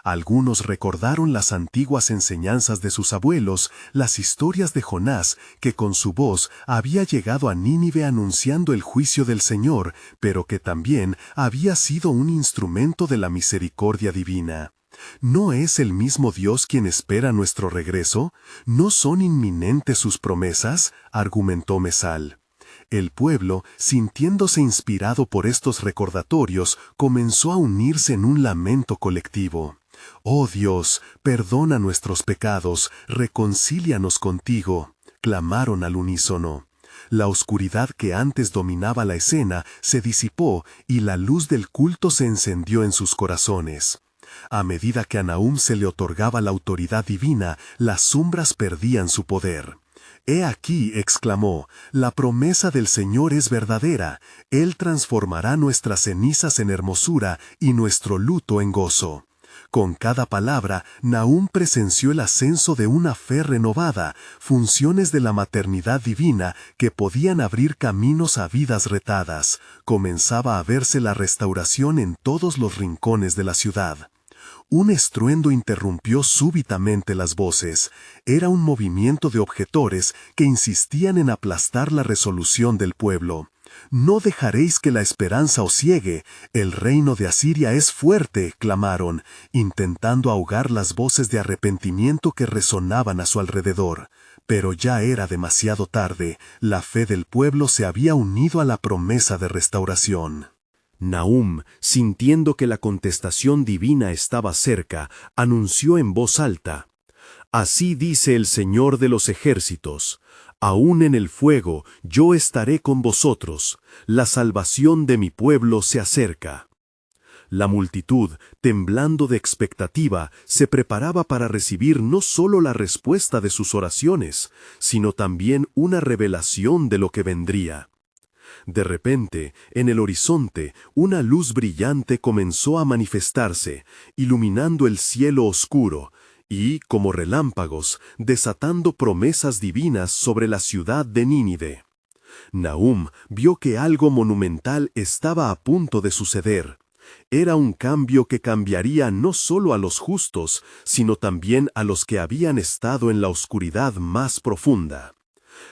Algunos recordaron las antiguas enseñanzas de sus abuelos, las historias de Jonás, que con su voz había llegado a Nínive anunciando el juicio del Señor, pero que también había sido un instrumento de la misericordia divina. ¿No es el mismo Dios quien espera nuestro regreso? ¿No son inminentes sus promesas?, argumentó Mesal. El pueblo, sintiéndose inspirado por estos recordatorios, comenzó a unirse en un lamento colectivo. «Oh Dios, perdona nuestros pecados, reconcílianos contigo», clamaron al unísono. La oscuridad que antes dominaba la escena se disipó y la luz del culto se encendió en sus corazones. A medida que a Nahum se le otorgaba la autoridad divina, las sombras perdían su poder. «He aquí», exclamó, «la promesa del Señor es verdadera. Él transformará nuestras cenizas en hermosura y nuestro luto en gozo». Con cada palabra, Nahum presenció el ascenso de una fe renovada, funciones de la maternidad divina que podían abrir caminos a vidas retadas. Comenzaba a verse la restauración en todos los rincones de la ciudad. Un estruendo interrumpió súbitamente las voces. Era un movimiento de objetores que insistían en aplastar la resolución del pueblo. «No dejaréis que la esperanza os ciegue. El reino de Asiria es fuerte», clamaron, intentando ahogar las voces de arrepentimiento que resonaban a su alrededor. Pero ya era demasiado tarde, la fe del pueblo se había unido a la promesa de restauración. Nahum, sintiendo que la contestación divina estaba cerca, anunció en voz alta: «Así dice el Señor de los ejércitos, aún en el fuego yo estaré con vosotros, la salvación de mi pueblo se acerca». La multitud, temblando de expectativa, se preparaba para recibir no solo la respuesta de sus oraciones, sino también una revelación de lo que vendría. De repente, en el horizonte, una luz brillante comenzó a manifestarse, iluminando el cielo oscuro, y, como relámpagos, desatando promesas divinas sobre la ciudad de Nínive. Nahum vio que algo monumental estaba a punto de suceder. Era un cambio que cambiaría no solo a los justos, sino también a los que habían estado en la oscuridad más profunda.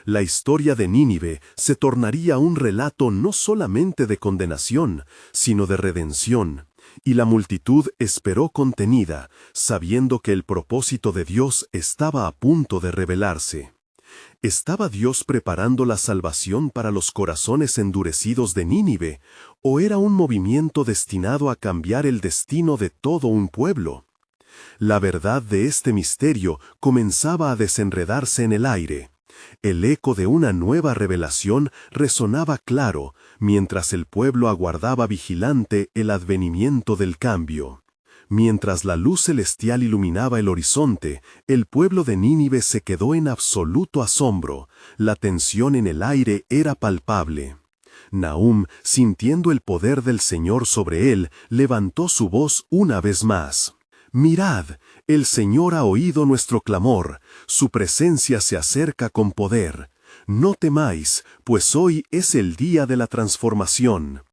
La historia de Nínive se tornaría un relato no solamente de condenación, sino de redención, y la multitud esperó contenida, sabiendo que el propósito de Dios estaba a punto de revelarse. ¿Estaba Dios preparando la salvación para los corazones endurecidos de Nínive, o era un movimiento destinado a cambiar el destino de todo un pueblo? La verdad de este misterio comenzaba a desenredarse en el aire. El eco de una nueva revelación resonaba claro, mientras el pueblo aguardaba vigilante el advenimiento del cambio. Mientras la luz celestial iluminaba el horizonte, el pueblo de Nínive se quedó en absoluto asombro. La tensión en el aire era palpable. Nahum, sintiendo el poder del Señor sobre él, levantó su voz una vez más. «Mirad, el Señor ha oído nuestro clamor, su presencia se acerca con poder. No temáis, pues hoy es el día de la transformación».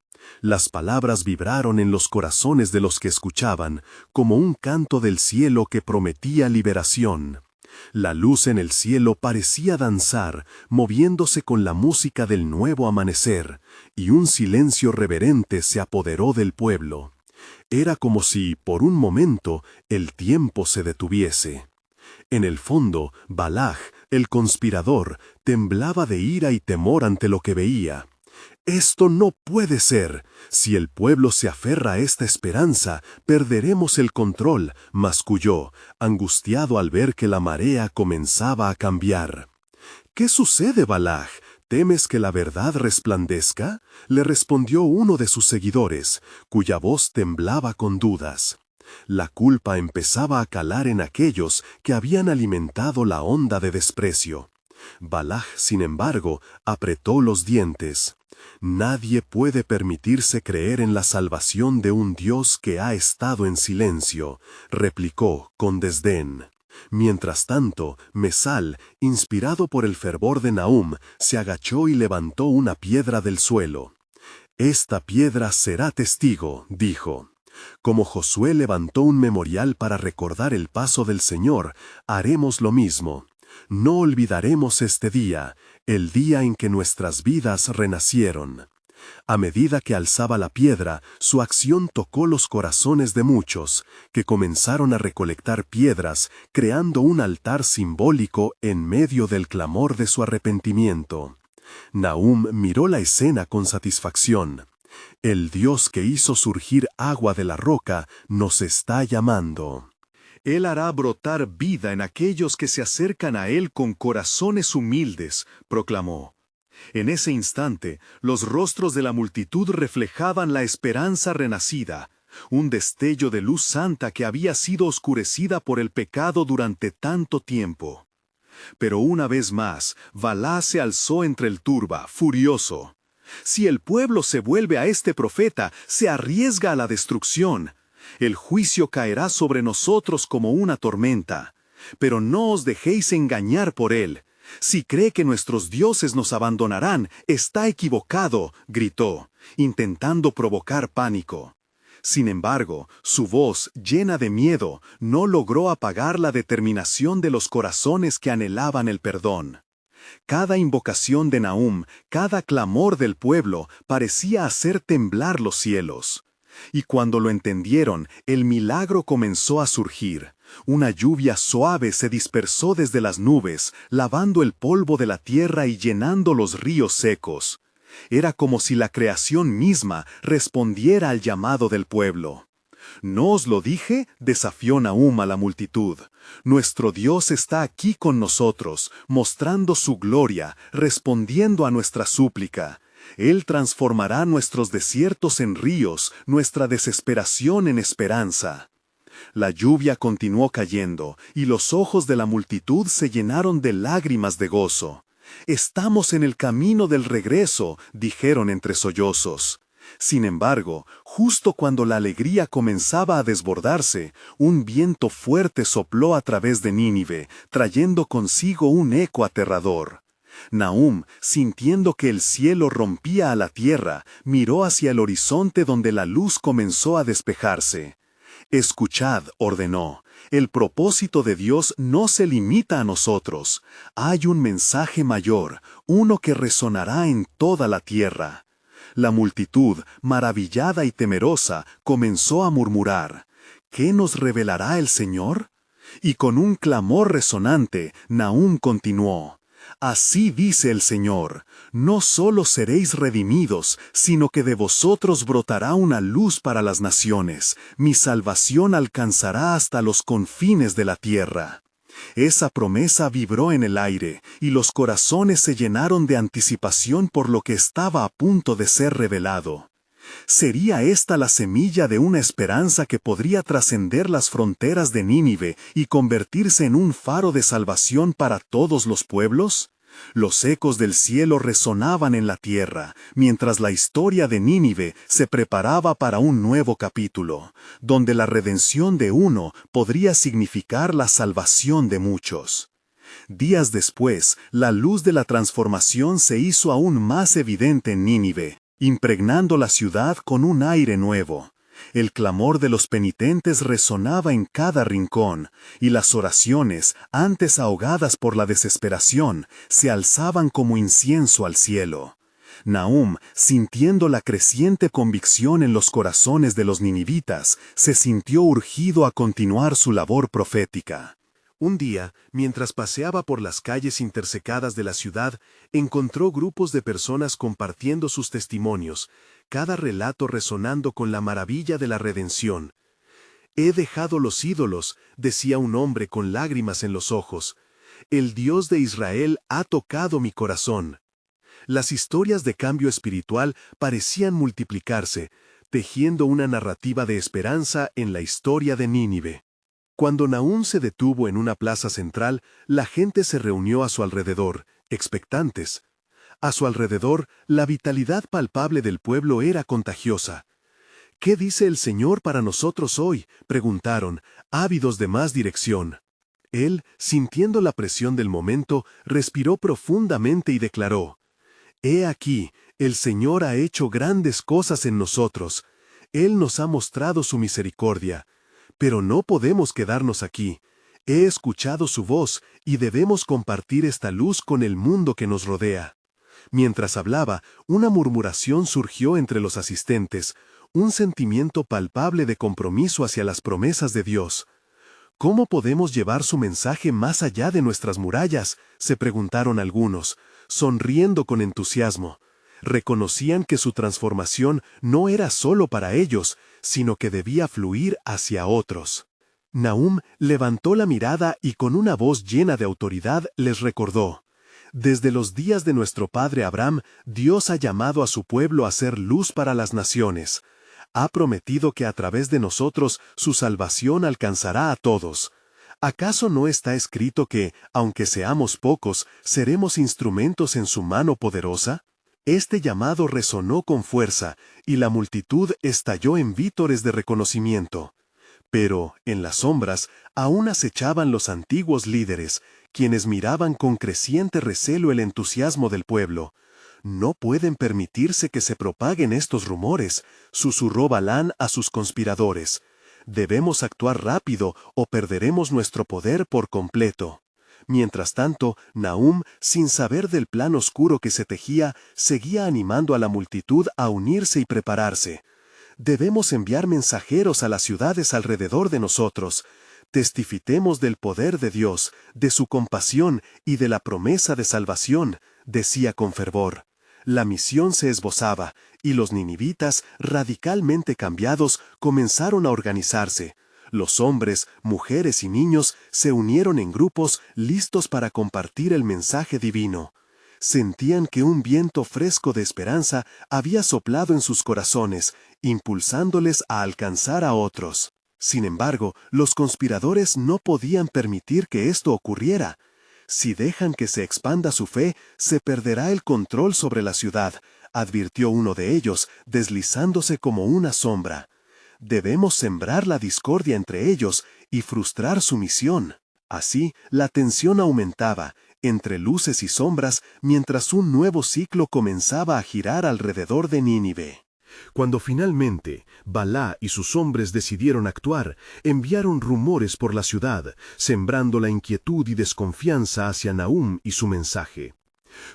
Las palabras vibraron en los corazones de los que escuchaban, como un canto del cielo que prometía liberación. La luz en el cielo parecía danzar, moviéndose con la música del nuevo amanecer, y un silencio reverente se apoderó del pueblo. Era como si, por un momento, el tiempo se detuviese. En el fondo, Balaj, el conspirador, temblaba de ira y temor ante lo que veía. «Esto no puede ser. Si el pueblo se aferra a esta esperanza, perderemos el control», masculló, angustiado al ver que la marea comenzaba a cambiar. «¿Qué sucede, Balaj? ¿Temes que la verdad resplandezca?», le respondió uno de sus seguidores, cuya voz temblaba con dudas. La culpa empezaba a calar en aquellos que habían alimentado la onda de desprecio. Balaj, sin embargo, apretó los dientes. «Nadie puede permitirse creer en la salvación de un Dios que ha estado en silencio», replicó con desdén. Mientras tanto, Mesal, inspirado por el fervor de Nahum, se agachó y levantó una piedra del suelo. «Esta piedra será testigo», dijo. «Como Josué levantó un memorial para recordar el paso del Señor, haremos lo mismo. No olvidaremos este día, el día en que nuestras vidas renacieron». A medida que alzaba la piedra, su acción tocó los corazones de muchos, que comenzaron a recolectar piedras, creando un altar simbólico en medio del clamor de su arrepentimiento. Nahum miró la escena con satisfacción. «El Dios que hizo surgir agua de la roca nos está llamando. Él hará brotar vida en aquellos que se acercan a Él con corazones humildes», proclamó. En ese instante, los rostros de la multitud reflejaban la esperanza renacida, un destello de luz santa que había sido oscurecida por el pecado durante tanto tiempo. Pero una vez más, Balá se alzó entre el turba, furioso. «Si el pueblo se vuelve a este profeta, se arriesga a la destrucción. El juicio caerá sobre nosotros como una tormenta. Pero no os dejéis engañar por él. Si cree que nuestros dioses nos abandonarán, está equivocado», gritó, intentando provocar pánico. Sin embargo, su voz, llena de miedo, no logró apagar la determinación de los corazones que anhelaban el perdón. Cada invocación de Nahum, cada clamor del pueblo, parecía hacer temblar los cielos. Y cuando lo entendieron, el milagro comenzó a surgir. Una lluvia suave se dispersó desde las nubes, lavando el polvo de la tierra y llenando los ríos secos. Era como si la creación misma respondiera al llamado del pueblo. ¿No os lo dije?, desafió Nahum a la multitud. Nuestro Dios está aquí con nosotros, mostrando su gloria, respondiendo a nuestra súplica. Él transformará nuestros desiertos en ríos, nuestra desesperación en esperanza. La lluvia continuó cayendo, y los ojos de la multitud se llenaron de lágrimas de gozo. «Estamos en el camino del regreso», dijeron entre sollozos. Sin embargo, justo cuando la alegría comenzaba a desbordarse, un viento fuerte sopló a través de Nínive, trayendo consigo un eco aterrador. Nahum, sintiendo que el cielo rompía a la tierra, miró hacia el horizonte donde la luz comenzó a despejarse. «Escuchad», ordenó, «el propósito de Dios no se limita a nosotros. Hay un mensaje mayor, uno que resonará en toda la tierra». La multitud, maravillada y temerosa, comenzó a murmurar, «¿Qué nos revelará el Señor?». Y con un clamor resonante, Nahum continuó, «Así dice el Señor, no solo seréis redimidos, sino que de vosotros brotará una luz para las naciones, mi salvación alcanzará hasta los confines de la tierra». Esa promesa vibró en el aire, y los corazones se llenaron de anticipación por lo que estaba a punto de ser revelado. ¿Sería esta la semilla de una esperanza que podría trascender las fronteras de Nínive y convertirse en un faro de salvación para todos los pueblos? Los ecos del cielo resonaban en la tierra, mientras la historia de Nínive se preparaba para un nuevo capítulo, donde la redención de uno podría significar la salvación de muchos. Días después, la luz de la transformación se hizo aún más evidente en Nínive, impregnando la ciudad con un aire nuevo. El clamor de los penitentes resonaba en cada rincón, y las oraciones, antes ahogadas por la desesperación, se alzaban como incienso al cielo. Nahum, sintiendo la creciente convicción en los corazones de los ninivitas, se sintió urgido a continuar su labor profética. Un día, mientras paseaba por las calles intersecadas de la ciudad, encontró grupos de personas compartiendo sus testimonios, cada relato resonando con la maravilla de la redención. «He dejado los ídolos», decía un hombre con lágrimas en los ojos. «El Dios de Israel ha tocado mi corazón». Las historias de cambio espiritual parecían multiplicarse, tejiendo una narrativa de esperanza en la historia de Nínive. Cuando Nahum se detuvo en una plaza central, la gente se reunió a su alrededor, expectantes. A su alrededor, la vitalidad palpable del pueblo era contagiosa. «¿Qué dice el Señor para nosotros hoy?», preguntaron, ávidos de más dirección. Él, sintiendo la presión del momento, respiró profundamente y declaró, «He aquí, el Señor ha hecho grandes cosas en nosotros. Él nos ha mostrado su misericordia. Pero no podemos quedarnos aquí. He escuchado su voz y debemos compartir esta luz con el mundo que nos rodea». Mientras hablaba, una murmuración surgió entre los asistentes, un sentimiento palpable de compromiso hacia las promesas de Dios. «¿Cómo podemos llevar su mensaje más allá de nuestras murallas?», se preguntaron algunos, sonriendo con entusiasmo. Reconocían que su transformación no era solo para ellos, sino que debía fluir hacia otros. Nahum levantó la mirada y con una voz llena de autoridad les recordó: «Desde los días de nuestro padre Abraham, Dios ha llamado a su pueblo a ser luz para las naciones. Ha prometido que a través de nosotros su salvación alcanzará a todos. ¿Acaso no está escrito que, aunque seamos pocos, seremos instrumentos en su mano poderosa?». Este llamado resonó con fuerza, y la multitud estalló en vítores de reconocimiento. Pero, en las sombras, aún acechaban los antiguos líderes, quienes miraban con creciente recelo el entusiasmo del pueblo. «No pueden permitirse que se propaguen estos rumores», susurró Balán a sus conspiradores. «Debemos actuar rápido o perderemos nuestro poder por completo». Mientras tanto, Nahum, sin saber del plan oscuro que se tejía, seguía animando a la multitud a unirse y prepararse. «Debemos enviar mensajeros a las ciudades alrededor de nosotros. Testifiquemos del poder de Dios, de su compasión y de la promesa de salvación, decía con fervor. La misión se esbozaba, y los ninivitas, radicalmente cambiados, comenzaron a organizarse. Los hombres, mujeres y niños se unieron en grupos listos para compartir el mensaje divino. Sentían que un viento fresco de esperanza había soplado en sus corazones, impulsándoles a alcanzar a otros. Sin embargo, los conspiradores no podían permitir que esto ocurriera. Si dejan que se expanda su fe, se perderá el control sobre la ciudad, advirtió uno de ellos, deslizándose como una sombra. Debemos sembrar la discordia entre ellos y frustrar su misión. Así, la tensión aumentaba, entre luces y sombras, mientras un nuevo ciclo comenzaba a girar alrededor de Nínive. Cuando finalmente Balá y sus hombres decidieron actuar, enviaron rumores por la ciudad, sembrando la inquietud y desconfianza hacia Nahum y su mensaje.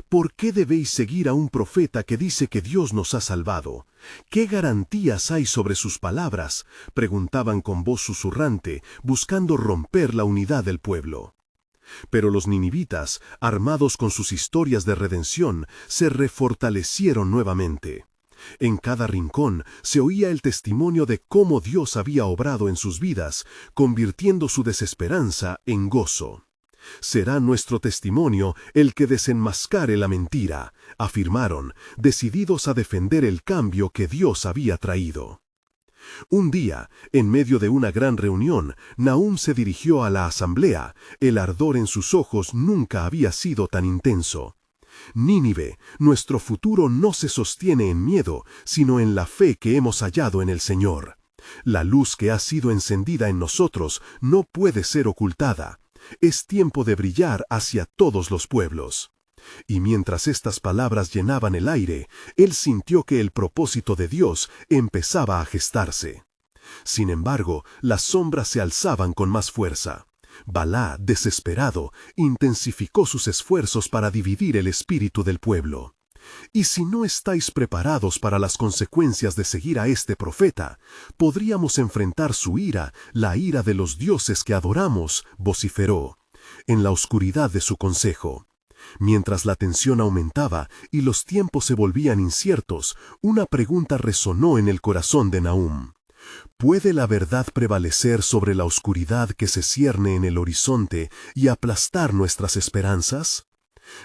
¿Por qué debéis seguir a un profeta que dice que Dios nos ha salvado? ¿Qué garantías hay sobre sus palabras?, preguntaban con voz susurrante, buscando romper la unidad del pueblo. Pero los ninivitas, armados con sus historias de redención, se refortalecieron nuevamente. En cada rincón se oía el testimonio de cómo Dios había obrado en sus vidas, convirtiendo su desesperanza en gozo. Será nuestro testimonio el que desenmascare la mentira, afirmaron, decididos a defender el cambio que Dios había traído. Un día, en medio de una gran reunión, Nahum se dirigió a la asamblea. El ardor en sus ojos nunca había sido tan intenso. Nínive, nuestro futuro no se sostiene en miedo, sino en la fe que hemos hallado en el Señor. La luz que ha sido encendida en nosotros no puede ser ocultada. Es tiempo de brillar hacia todos los pueblos. Y mientras estas palabras llenaban el aire, él sintió que el propósito de Dios empezaba a gestarse. Sin embargo, las sombras se alzaban con más fuerza. Balá, desesperado, intensificó sus esfuerzos para dividir el espíritu del pueblo. Y si no estáis preparados para las consecuencias de seguir a este profeta, podríamos enfrentar su ira, la ira de los dioses que adoramos, vociferó, en la oscuridad de su consejo. Mientras la tensión aumentaba y los tiempos se volvían inciertos, una pregunta resonó en el corazón de Nahum. ¿Puede la verdad prevalecer sobre la oscuridad que se cierne en el horizonte y aplastar nuestras esperanzas?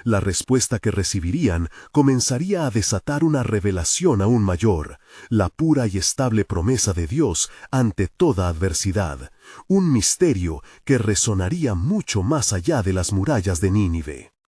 La respuesta que recibirían comenzaría a desatar una revelación aún mayor, la pura y estable promesa de Dios ante toda adversidad, un misterio que resonaría mucho más allá de las murallas de Nínive.